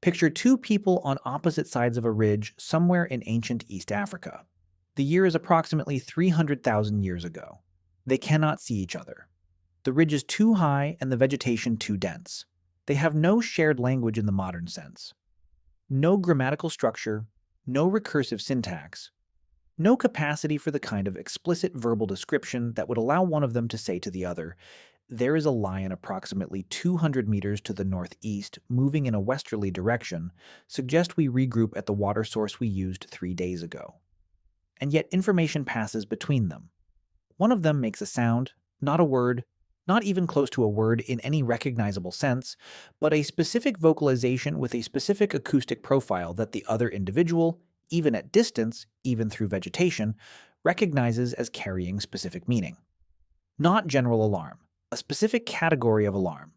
Picture two people on opposite sides of a ridge somewhere in ancient East Africa. The year is approximately 300,000 years ago. They cannot see each other. The ridge is too high and the vegetation too dense. They have no shared language in the modern sense. No grammatical structure, no recursive syntax, no capacity for the kind of explicit verbal description that would allow one of them to say to the other, "There is a lion approximately 200 meters to the northeast, moving in a westerly direction. Suggest we regroup at the water source we used 3 days ago." And yet information passes between them. One of them makes a sound, not a word, not even close to a word in any recognizable sense, but a specific vocalization with a specific acoustic profile that the other individual, even at distance, even through vegetation, recognizes as carrying specific meaning. Not general alarm, a specific category of alarm.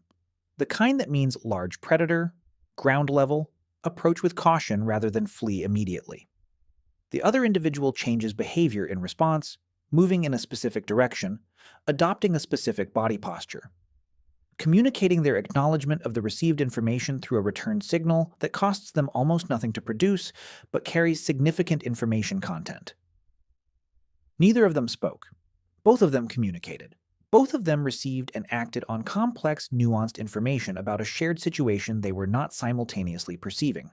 The kind that means large predator, ground level, approach with caution rather than flee immediately. The other individual changes behavior in response, moving in a specific direction, adopting a specific body posture, communicating their acknowledgement of the received information through a return signal that costs them almost nothing to produce but carries significant information content. Neither of them spoke. Both of them communicated. Both of them received and acted on complex, nuanced information about a shared situation they were not simultaneously perceiving.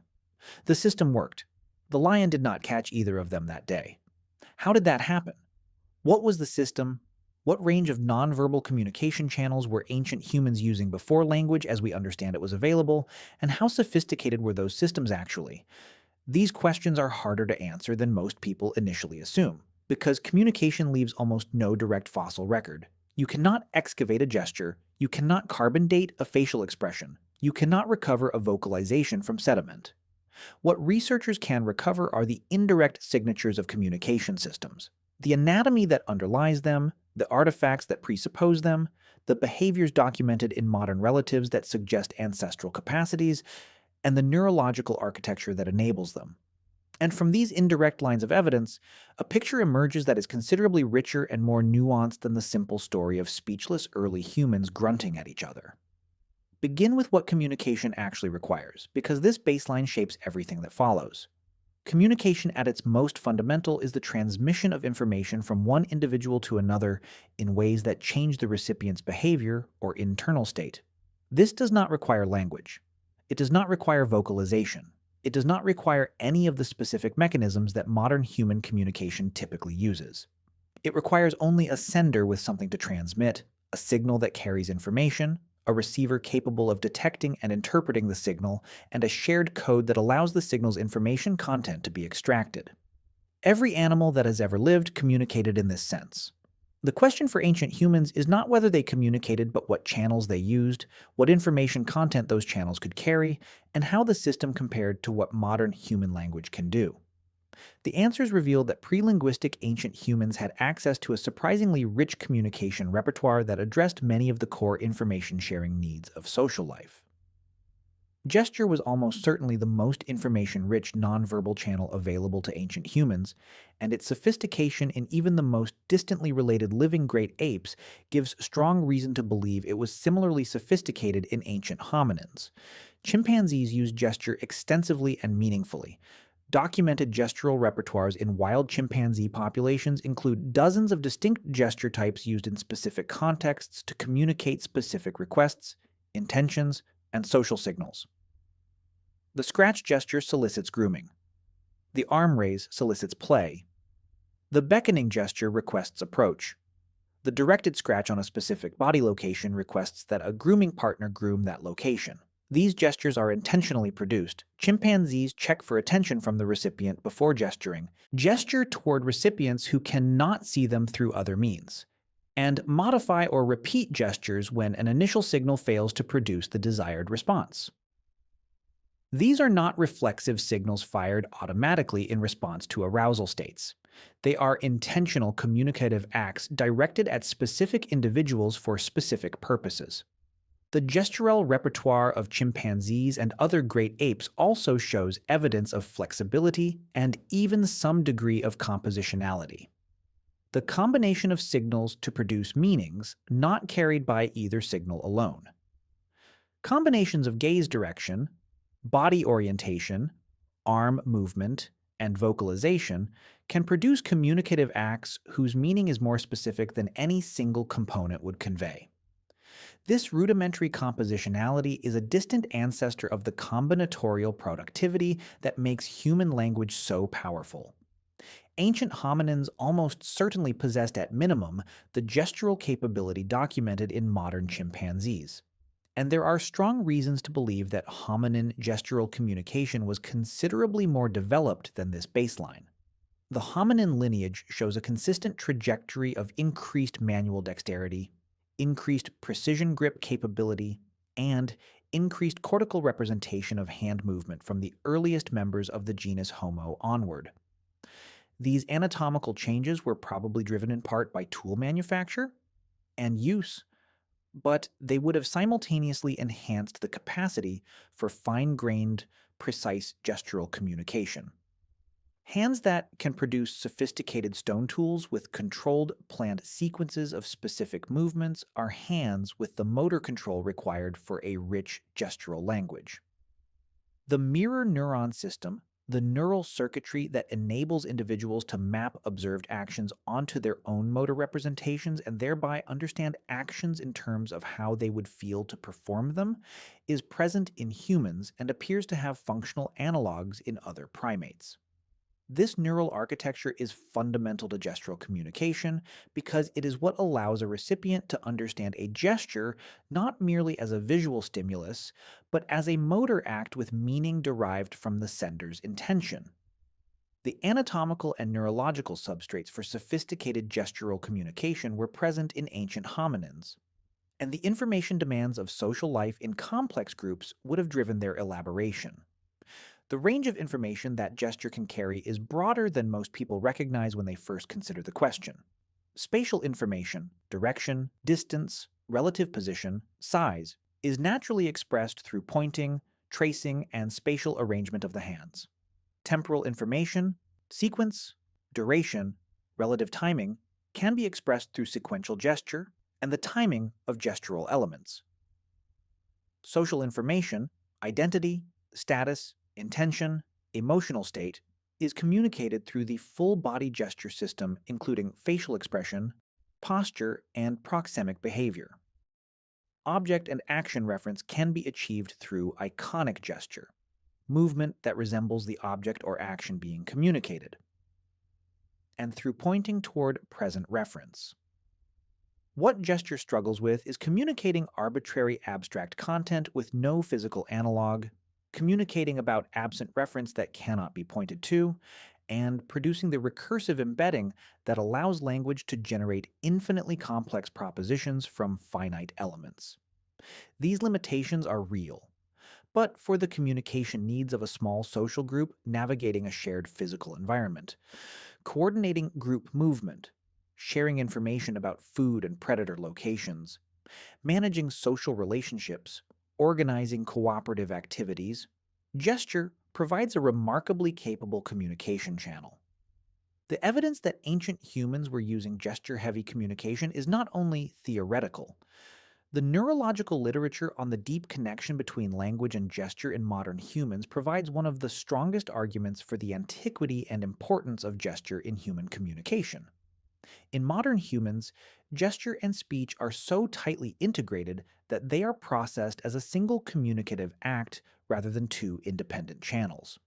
The system worked. The lion did not catch either of them that day. How did that happen? What was the system? What range of nonverbal communication channels were ancient humans using before language as we understand it was available, and how sophisticated were those systems actually? These questions are harder to answer than most people initially assume, because communication leaves almost no direct fossil record. You cannot excavate a gesture, you cannot carbon date a facial expression, you cannot recover a vocalization from sediment. What researchers can recover are the indirect signatures of communication systems. The anatomy that underlies them, the artifacts that presuppose them, the behaviors documented in modern relatives that suggest ancestral capacities, and the neurological architecture that enables them. And from these indirect lines of evidence, a picture emerges that is considerably richer and more nuanced than the simple story of speechless early humans grunting at each other. Begin with what communication actually requires, because this baseline shapes everything that follows. Communication at its most fundamental is the transmission of information from one individual to another in ways that change the recipient's behavior or internal state. This does not require language. It does not require vocalization. It does not require any of the specific mechanisms that modern human communication typically uses. It requires only a sender with something to transmit, a signal that carries information, a receiver capable of detecting and interpreting the signal, and a shared code that allows the signal's information content to be extracted. Every animal that has ever lived communicated in this sense. The question for ancient humans is not whether they communicated, but what channels they used, what information content those channels could carry, and how the system compared to what modern human language can do. The answers revealed that pre-linguistic ancient humans had access to a surprisingly rich communication repertoire that addressed many of the core information-sharing needs of social life. Gesture was almost certainly the most information-rich nonverbal channel available to ancient humans, and its sophistication in even the most distantly related living great apes gives strong reason to believe it was similarly sophisticated in ancient hominins. Chimpanzees used gesture extensively and meaningfully. Documented gestural repertoires in wild chimpanzee populations include dozens of distinct gesture types used in specific contexts to communicate specific requests, intentions, and social signals. The scratch gesture solicits grooming. The arm raise solicits play. The beckoning gesture requests approach. The directed scratch on a specific body location requests that a grooming partner groom that location. These gestures are intentionally produced. Chimpanzees check for attention from the recipient before gesturing, gesture toward recipients who cannot see them through other means, and modify or repeat gestures when an initial signal fails to produce the desired response. These are not reflexive signals fired automatically in response to arousal states. They are intentional communicative acts directed at specific individuals for specific purposes. The gestural repertoire of chimpanzees and other great apes also shows evidence of flexibility and even some degree of compositionality. The combination of signals to produce meanings not carried by either signal alone. Combinations of gaze direction, Body orientation, arm movement, and vocalization can produce communicative acts whose meaning is more specific than any single component would convey. This rudimentary compositionality is a distant ancestor of the combinatorial productivity that makes human language so powerful. Ancient hominins almost certainly possessed at minimum the gestural capability documented in modern chimpanzees. And there are strong reasons to believe that hominin gestural communication was considerably more developed than this baseline. The hominin lineage shows a consistent trajectory of increased manual dexterity, increased precision grip capability, and increased cortical representation of hand movement from the earliest members of the genus Homo onward. These anatomical changes were probably driven in part by tool manufacture and use, but they would have simultaneously enhanced the capacity for fine-grained, precise gestural communication. Hands that can produce sophisticated stone tools with controlled, planned sequences of specific movements are hands with the motor control required for a rich gestural language. The mirror neuron system, the neural circuitry that enables individuals to map observed actions onto their own motor representations and thereby understand actions in terms of how they would feel to perform them, is present in humans and appears to have functional analogs in other primates. This neural architecture is fundamental to gestural communication because it is what allows a recipient to understand a gesture not merely as a visual stimulus, but as a motor act with meaning derived from the sender's intention. The anatomical and neurological substrates for sophisticated gestural communication were present in ancient hominins, and the information demands of social life in complex groups would have driven their elaboration. The range of information that gesture can carry is broader than most people recognize when they first consider the question. Spatial information, direction, distance, relative position, size, is naturally expressed through pointing, tracing, and spatial arrangement of the hands. Temporal information, sequence, duration, relative timing, can be expressed through sequential gesture and the timing of gestural elements. Social information, identity, status, intention, emotional state, is communicated through the full body gesture system, including facial expression, posture, and proxemic behavior. Object and action reference can be achieved through iconic gesture, movement that resembles the object or action being communicated, and through pointing toward present reference. What gesture struggles with is communicating arbitrary abstract content with no physical analog, communicating about absent reference that cannot be pointed to, and producing the recursive embedding that allows language to generate infinitely complex propositions from finite elements. These limitations are real, but for the communication needs of a small social group navigating a shared physical environment, coordinating group movement, sharing information about food and predator locations, managing social relationships, organizing cooperative activities, gesture provides a remarkably capable communication channel. The evidence that ancient humans were using gesture-heavy communication is not only theoretical. The neurological literature on the deep connection between language and gesture in modern humans provides one of the strongest arguments for the antiquity and importance of gesture in human communication. In modern humans, gesture and speech are so tightly integrated that they are processed as a single communicative act rather than two independent channels.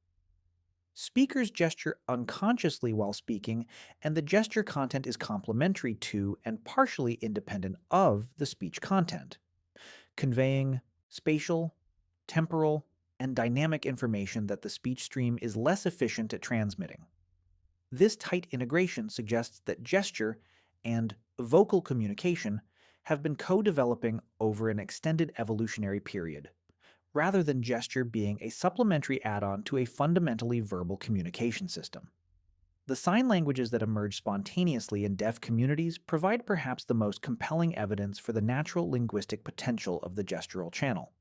Speakers gesture unconsciously while speaking, and the gesture content is complementary to and partially independent of the speech content, conveying spatial, temporal, and dynamic information that the speech stream is less efficient at transmitting. This tight integration suggests that gesture and vocal communication have been co-developing over an extended evolutionary period, rather than gesture being a supplementary add-on to a fundamentally verbal communication system. The sign languages that emerge spontaneously in deaf communities provide perhaps the most compelling evidence for the natural linguistic potential of the gestural channel.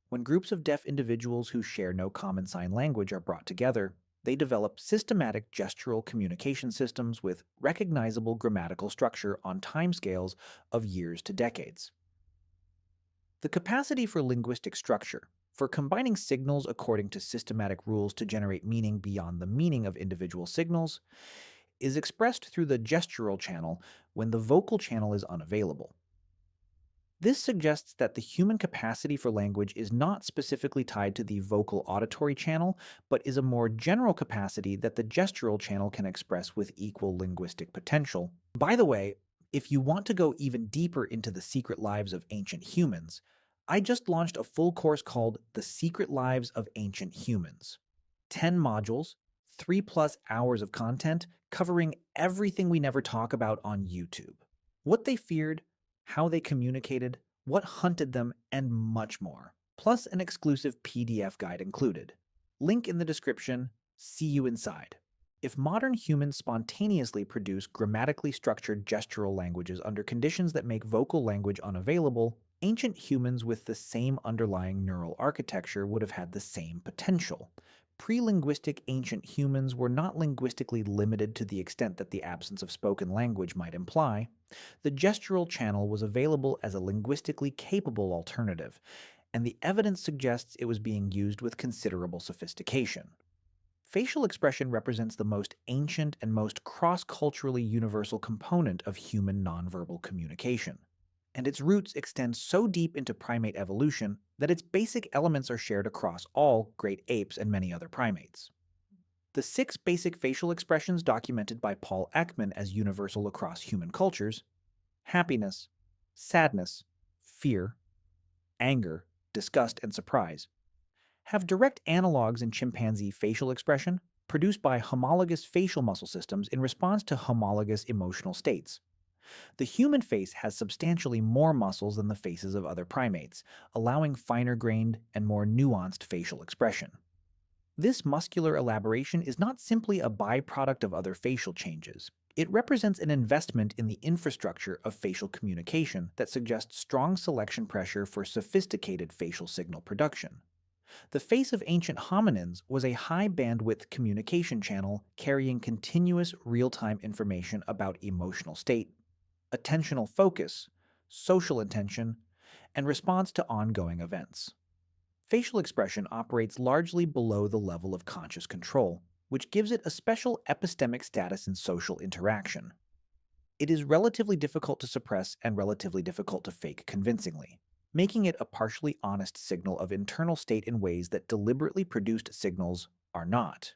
When groups of deaf individuals who share no common sign language are brought together, they develop systematic gestural communication systems with recognizable grammatical structure on timescales of years to decades. The capacity for linguistic structure, for combining signals according to systematic rules to generate meaning beyond the meaning of individual signals, is expressed through the gestural channel when the vocal channel is unavailable. This suggests that the human capacity for language is not specifically tied to the vocal auditory channel, but is a more general capacity that the gestural channel can express with equal linguistic potential. By the way, if you want to go even deeper into the secret lives of ancient humans, I just launched a full course called The Secret Lives of Ancient Humans. 10 modules, 3+ hours of content covering everything we never talk about on YouTube. What they feared, how they communicated, what hunted them, and much more. Plus an exclusive PDF guide included. Link in the description. See you inside. If modern humans spontaneously produce grammatically structured gestural languages under conditions that make vocal language unavailable, ancient humans with the same underlying neural architecture would have had the same potential. Pre-linguistic ancient humans were not linguistically limited to the extent that the absence of spoken language might imply. The gestural channel was available as a linguistically capable alternative, and the evidence suggests it was being used with considerable sophistication. Facial expression represents the most ancient and most cross-culturally universal component of human nonverbal communication, and its roots extend so deep into primate evolution that its basic elements are shared across all great apes and many other primates. The 6 basic facial expressions documented by Paul Ekman as universal across human cultures — happiness, sadness, fear, anger, disgust, and surprise — have direct analogs in chimpanzee facial expression produced by homologous facial muscle systems in response to homologous emotional states. The human face has substantially more muscles than the faces of other primates, allowing finer-grained and more nuanced facial expression. This muscular elaboration is not simply a byproduct of other facial changes. It represents an investment in the infrastructure of facial communication that suggests strong selection pressure for sophisticated facial signal production. The face of ancient hominins was a high-bandwidth communication channel carrying continuous real-time information about emotional state, attentional focus, social intention, and response to ongoing events. Facial expression operates largely below the level of conscious control, which gives it a special epistemic status in social interaction. It is relatively difficult to suppress and relatively difficult to fake convincingly, making it a partially honest signal of internal state in ways that deliberately produced signals are not.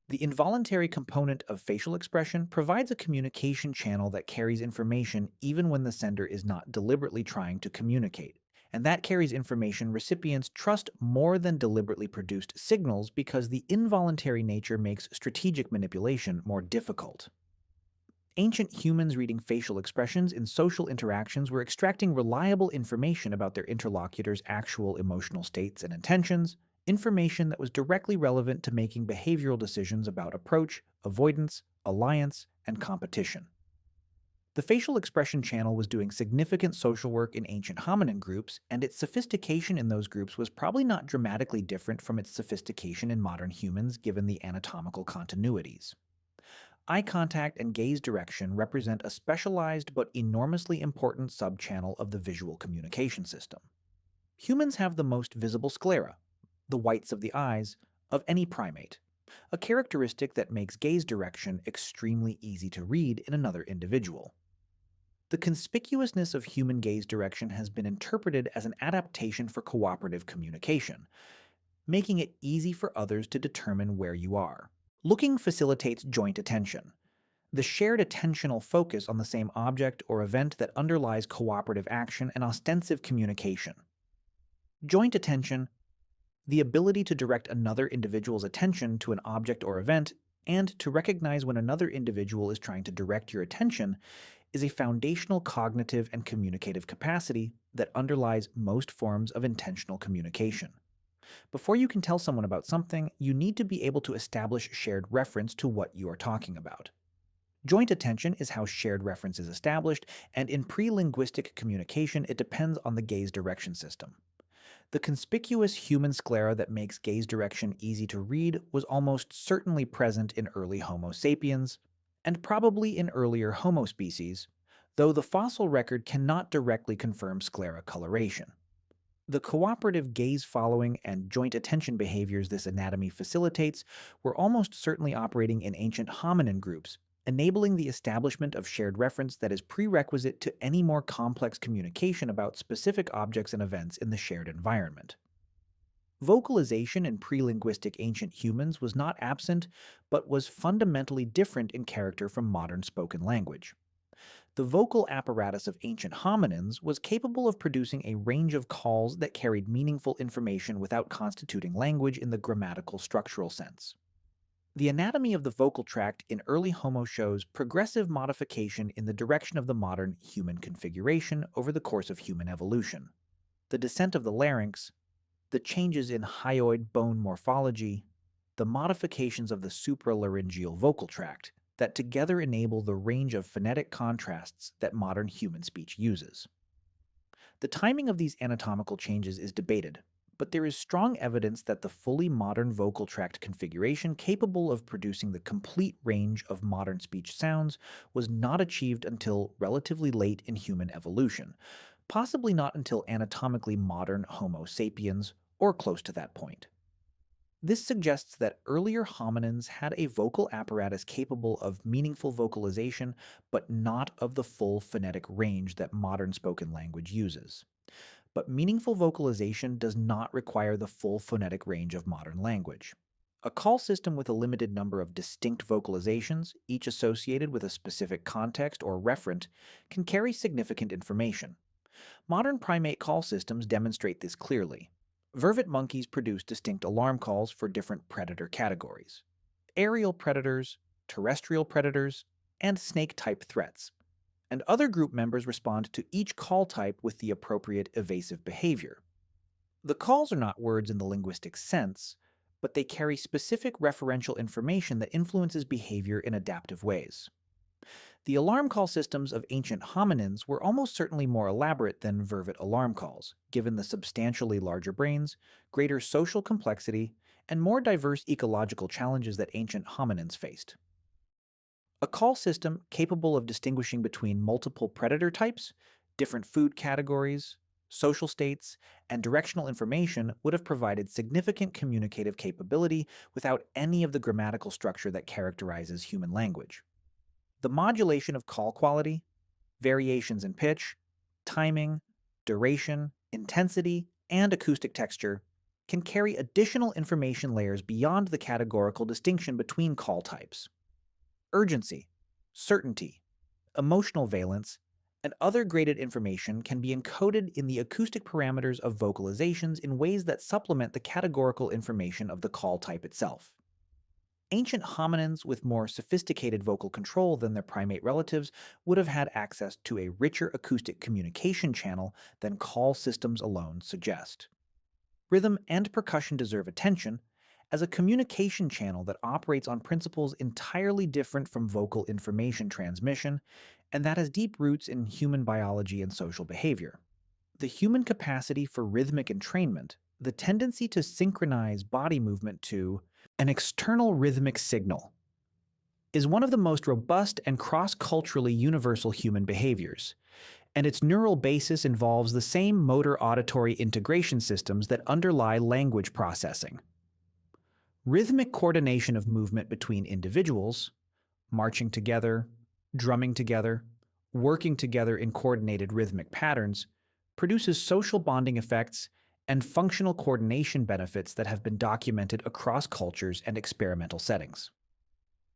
The involuntary component of facial expression provides a communication channel that carries information even when the sender is not deliberately trying to communicate, and that carries information recipients trust more than deliberately produced signals because the involuntary nature makes strategic manipulation more difficult. Ancient humans reading facial expressions in social interactions were extracting reliable information about their interlocutors' actual emotional states and intentions, information that was directly relevant to making behavioral decisions about approach, avoidance, alliance, and competition. The facial expression channel was doing significant social work in ancient hominin groups, and its sophistication in those groups was probably not dramatically different from its sophistication in modern humans given the anatomical continuities. Eye contact and gaze direction represent a specialized but enormously important subchannel of the visual communication system. Humans have the most visible sclera, the whites of the eyes, of any primate, a characteristic that makes gaze direction extremely easy to read in another individual. The conspicuousness of human gaze direction has been interpreted as an adaptation for cooperative communication, making it easy for others to determine where you are. Looking facilitates joint attention, the shared attentional focus on the same object or event that underlies cooperative action and ostensive communication. Joint attention, the ability to direct another individual's attention to an object or event and to recognize when another individual is trying to direct your attention, is a foundational cognitive and communicative capacity that underlies most forms of intentional communication. Before you can tell someone about something, you need to be able to establish shared reference to what you are talking about. Joint attention is how shared reference is established, and in pre-linguistic communication, it depends on the gaze direction system. The conspicuous human sclera that makes gaze direction easy to read was almost certainly present in early Homo sapiens, and probably in earlier Homo species, though the fossil record cannot directly confirm sclera coloration. The cooperative gaze following and joint attention behaviors this anatomy facilitates were almost certainly operating in ancient hominin groups, enabling the establishment of shared reference that is prerequisite to any more complex communication about specific objects and events in the shared environment. Vocalization in pre-linguistic ancient humans was not absent, but was fundamentally different in character from modern spoken language. The vocal apparatus of ancient hominins was capable of producing a range of calls that carried meaningful information without constituting language in the grammatical structural sense. The anatomy of the vocal tract in early Homo shows progressive modification in the direction of the modern human configuration over the course of human evolution. The descent of the larynx, the changes in hyoid bone morphology, the modifications of the supralaryngeal vocal tract, that together enable the range of phonetic contrasts that modern human speech uses. The timing of these anatomical changes is debated, but there is strong evidence that the fully modern vocal tract configuration capable of producing the complete range of modern speech sounds was not achieved until relatively late in human evolution, possibly not until anatomically modern Homo sapiens or close to that point. This suggests that earlier hominins had a vocal apparatus capable of meaningful vocalization, but not of the full phonetic range that modern spoken language uses. But meaningful vocalization does not require the full phonetic range of modern language. A call system with a limited number of distinct vocalizations, each associated with a specific context or referent, can carry significant information. Modern primate call systems demonstrate this clearly. Vervet monkeys produce distinct alarm calls for different predator categories: aerial predators, terrestrial predators, and snake-type threats. And other group members respond to each call type with the appropriate evasive behavior. The calls are not words in the linguistic sense, but they carry specific referential information that influences behavior in adaptive ways. The alarm call systems of ancient hominins were almost certainly more elaborate than vervet alarm calls, given the substantially larger brains, greater social complexity, and more diverse ecological challenges that ancient hominins faced. A call system capable of distinguishing between multiple predator types, different food categories, social states, and directional information would have provided significant communicative capability without any of the grammatical structure that characterizes human language. The modulation of call quality, variations in pitch, timing, duration, intensity, and acoustic texture can carry additional information layers beyond the categorical distinction between call types. Urgency, certainty, emotional valence, and other graded information can be encoded in the acoustic parameters of vocalizations in ways that supplement the categorical information of the call type itself. Ancient hominins with more sophisticated vocal control than their primate relatives would have had access to a richer acoustic communication channel than call systems alone suggest. Rhythm and percussion deserve attention as a communication channel that operates on principles entirely different from vocal information transmission, and that has deep roots in human biology and social behavior. The human capacity for rhythmic entrainment, the tendency to synchronize body movement to an external rhythmic signal, is one of the most robust and cross-culturally universal human behaviors, and its neural basis involves the same motor-auditory integration systems that underlie language processing. Rhythmic coordination of movement between individuals, marching together, drumming together, working together in coordinated rhythmic patterns, produces social bonding effects and functional coordination benefits that have been documented across cultures and experimental settings.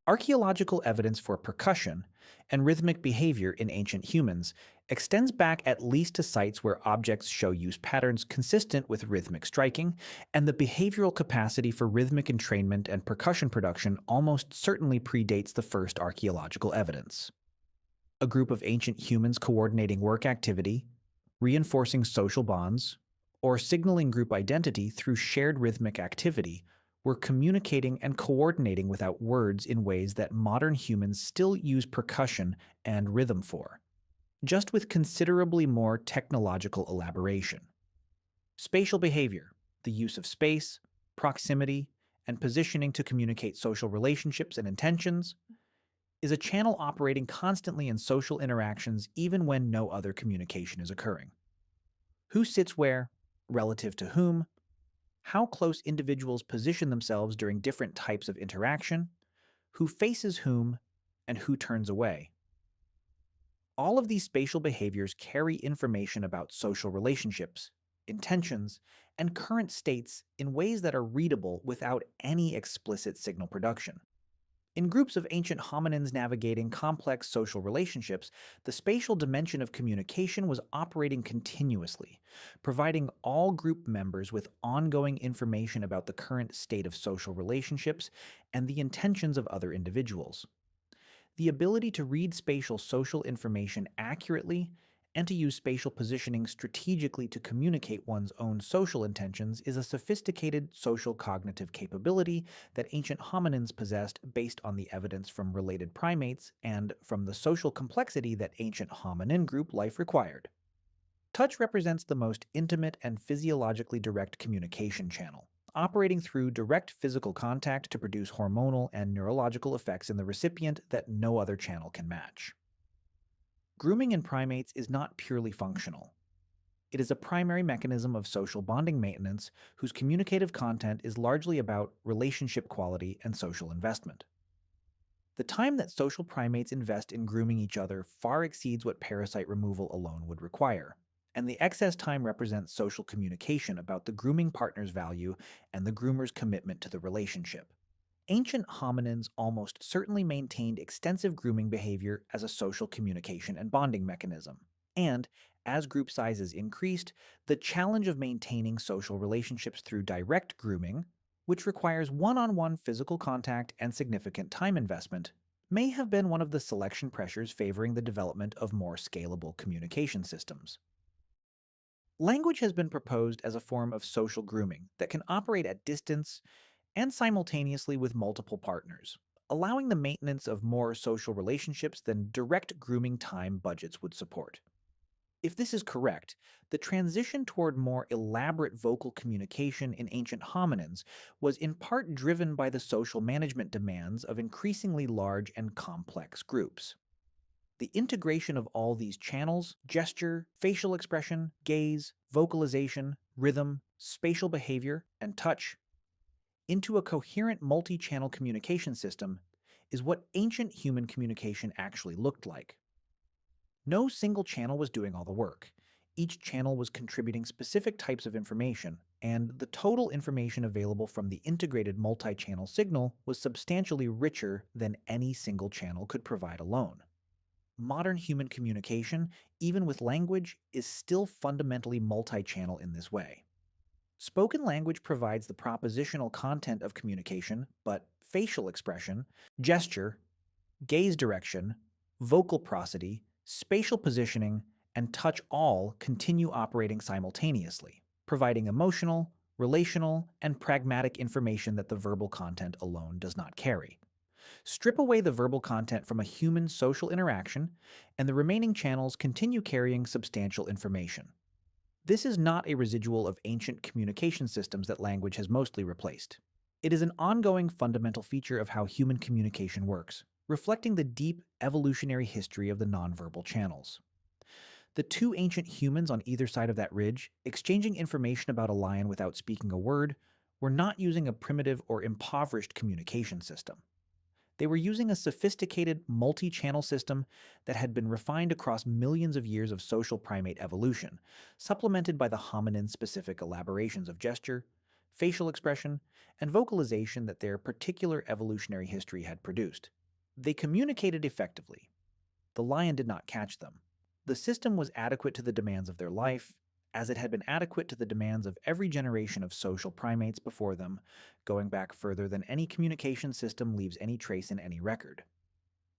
Archaeological evidence for percussion and rhythmic behavior in ancient humans extends back at least to sites where objects show use patterns consistent with rhythmic striking, and the behavioral capacity for rhythmic entrainment and percussion production almost certainly predates the first archaeological evidence. A group of ancient humans coordinating work activity, reinforcing social bonds, or signaling group identity through shared rhythmic activity were communicating and coordinating without words in ways that modern humans still use percussion and rhythm for, just with considerably more technological elaboration. Spatial behavior, the use of space, proximity, and positioning to communicate social relationships and intentions, is a channel operating constantly in social interactions even when no other communication is occurring. Who sits where, relative to whom, how close individuals position themselves during different types of interaction, who faces whom, and who turns away. All of these spatial behaviors carry information about social relationships, intentions, and current states in ways that are readable without any explicit signal production. In groups of ancient hominins navigating complex social relationships, the spatial dimension of communication was operating continuously, providing all group members with ongoing information about the current state of social relationships and the intentions of other individuals. The ability to read spatial social information accurately and to use spatial positioning strategically to communicate one's own social intentions is a sophisticated social cognitive capability that ancient hominins possessed based on the evidence from related primates and from the social complexity that ancient hominin group life required. Touch represents the most intimate and physiologically direct communication channel, operating through direct physical contact to produce hormonal and neurological effects in the recipient that no other channel can match. Grooming in primates is not purely functional. It is a primary mechanism of social bonding maintenance whose communicative content is largely about relationship quality and social investment. The time that social primates invest in grooming each other far exceeds what parasite removal alone would require, and the excess time represents social communication about the grooming partner's value and the groomer's commitment to the relationship. Ancient hominins almost certainly maintained extensive grooming behavior as a social communication and bonding mechanism. And, as group sizes increased, the challenge of maintaining social relationships through direct grooming, which requires one-on-one physical contact and significant time investment, may have been one of the selection pressures favoring the development of more scalable communication systems. Language has been proposed as a form of social grooming that can operate at distance and simultaneously with multiple partners, allowing the maintenance of more social relationships than direct grooming time budgets would support. If this is correct, the transition toward more elaborate vocal communication in ancient hominins was in part driven by the social management demands of increasingly large and complex groups. The integration of all these channels, gesture, facial expression, gaze, vocalization, rhythm, spatial behavior, and touch, into a coherent multi-channel communication system is what ancient human communication actually looked like. No single channel was doing all the work. Each channel was contributing specific types of information, and the total information available from the integrated multi-channel signal was substantially richer than any single channel could provide alone. Modern human communication, even with language, is still fundamentally multi-channel in this way. Spoken language provides the propositional content of communication, but facial expression, gesture, gaze direction, vocal prosody, spatial positioning, and touch all continue operating simultaneously, providing emotional, relational, and pragmatic information that the verbal content alone does not carry. Strip away the verbal content from a human social interaction, and the remaining channels continue carrying substantial information. This is not a residual of ancient communication systems that language has mostly replaced. It is an ongoing fundamental feature of how human communication works, reflecting the deep evolutionary history of the nonverbal channels. The two ancient humans on either side of that ridge, exchanging information about a lion without speaking a word, were not using a primitive or impoverished communication system. They were using a sophisticated multi-channel system that had been refined across millions of years of social primate evolution, supplemented by the hominin-specific elaborations of gesture, facial expression, and vocalization that their particular evolutionary history had produced. They communicated effectively. The lion did not catch them. The system was adequate to the demands of their life, as it had been adequate to the demands of every generation of social primates before them, going back further than any communication system leaves any trace in any record.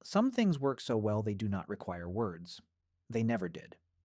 Some things work so well they do not require words. They never did.